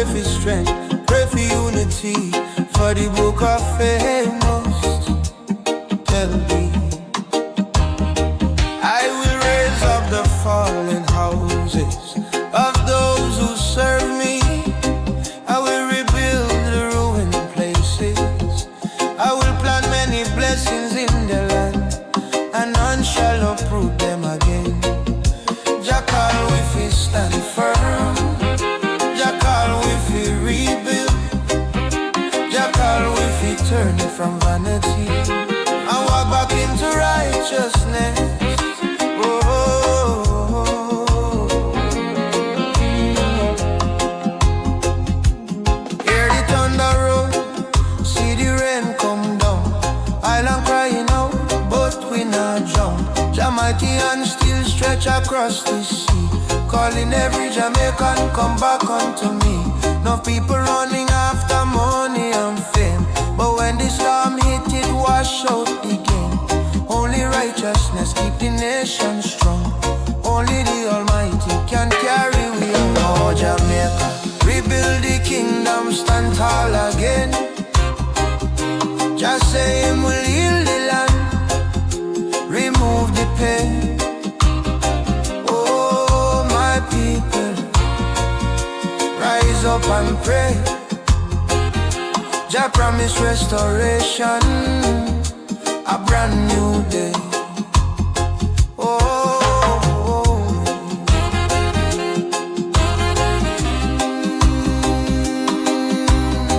pray for strength, pray for unity, for the book of famous. Tell me, I will raise up the fallen houses of those who serve me. I will rebuild the ruined places. I will plant many blessings in the land, and none shall uproot them again. Jackal with his stand firm, Jackal with his rebuild, Jackal with his turn from vanity and walk back into righteousness. Hear the thunder roll, see the rain come down. Island crying out, but we not jump. Jamaican still stretch across the sea, calling every Jamaican come back unto me. No people running after money and fame, but when the storm hit it wash out the game. Only righteousness keep the nation strong. Only the Almighty can carry we on. Oh Jamaica, rebuild the kingdom, stand tall again. Just say him will heal the land, remove the pain. Oh my people, rise up and pray. Jah promise restoration, a brand new day.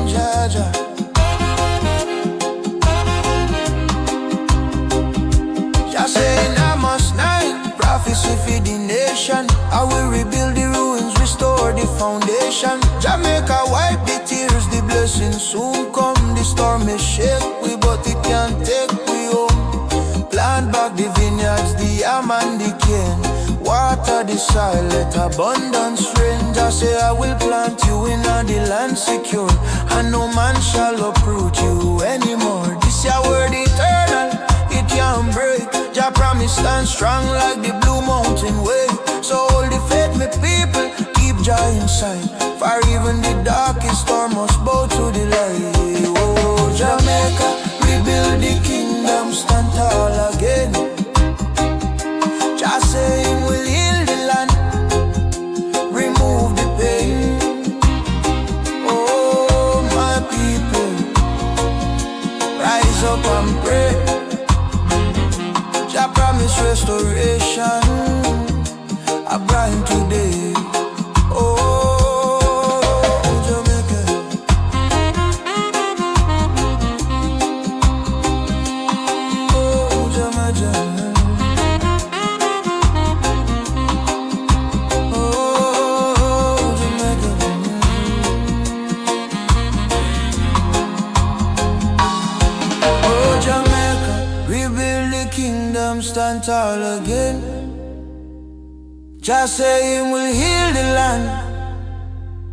Jah, Jah. Jah say in Amos 9, prophecy for the nation. I will rebuild the ruins, restore the foundation. Jamaica wipe the tears, the blessings soon come. The storm may shake we, but it can't take we home. Plant back the vineyards, the yam and the cane. Water the soil, let abundance reign. Just say I will plant you in the land secure, and no man shall uproot you anymore. This your word eternal, it can't break. Jah promise stand strong like the blue mountain way. So hold the faith, my people, keep Jah inside. For even the darkest storm must bow to the light. Oh Jamaica, rebuild the kingdom, stand tall again. Jah say him will heal the land, remove the pain. Oh my people, rise up and pray. Jah promise restoration, a bright today. Oh Jamaica, oh Jamaica, oh Jamaica. Oh Jamaica, rebuild the kingdom, stand tall again. Just say him will heal the land,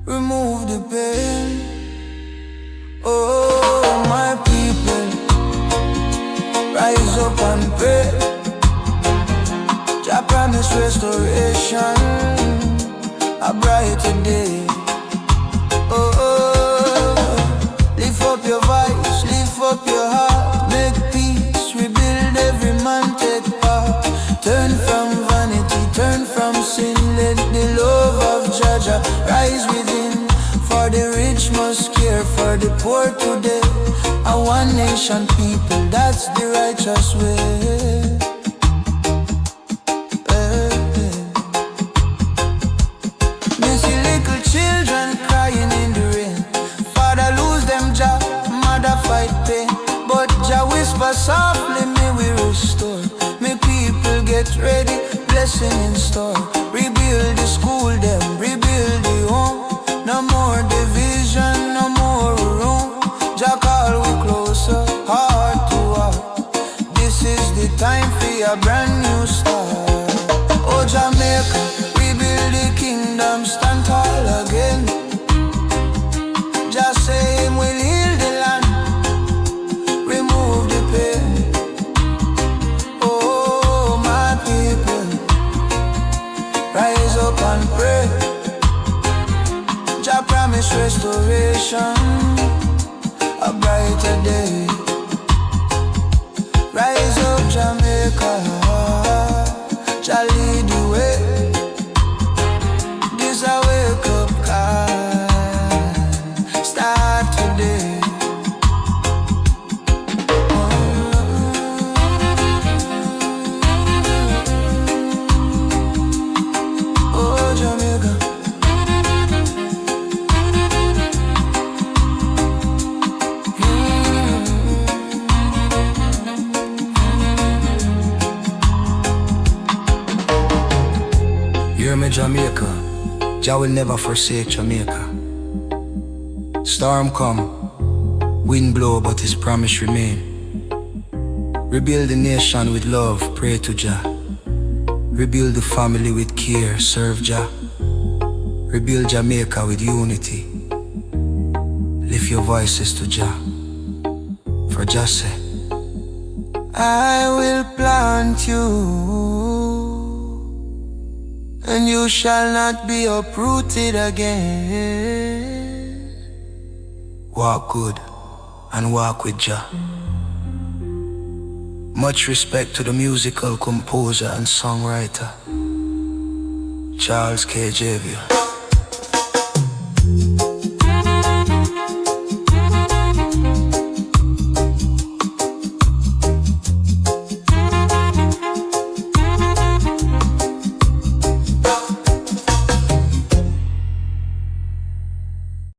remove the pain. Oh my people, rise up and pray. Jah promise restoration, a brighter day. Lift up your voice, lift up your heart, make peace, rebuild every man take part. Turn from vanity, turn from sin, let the love of Jah Jah rise within. For the rich must care for the poor today. A one nation people, that's the righteous way. Me see little children crying in the rain. Father lose them job, mother fight pain. But Jah whisper softly, me we restore. Make people get ready, blessing in store. Rebuild the school, them rebuild the home. No more division, no more room. Jah call we closer, heart to heart. This is the time for a brand new start. Oh Jamaica, rebuild the kingdom, stand tall again. Just say him will heal the land, remove the pain. Oh my people, rise up and pray. Jah promise promise restoration, a brighter day. Rise up Jamaica, shall lead the way. This a wake up call, start today. Oh Jamaica, hear me Jamaica, Jah will never forsake Jamaica. Storm come, wind blow, but his promise remain. Rebuild the nation with love, pray to Jah. Rebuild the family with care, serve Jah. Rebuild Jamaica with unity. Lift your voices to Jah. For Jah say, I will plant you, and you shall not be uprooted again. Walk good and walk with Jah. Much respect to the musical composer and songwriter, Charles K. Xavier.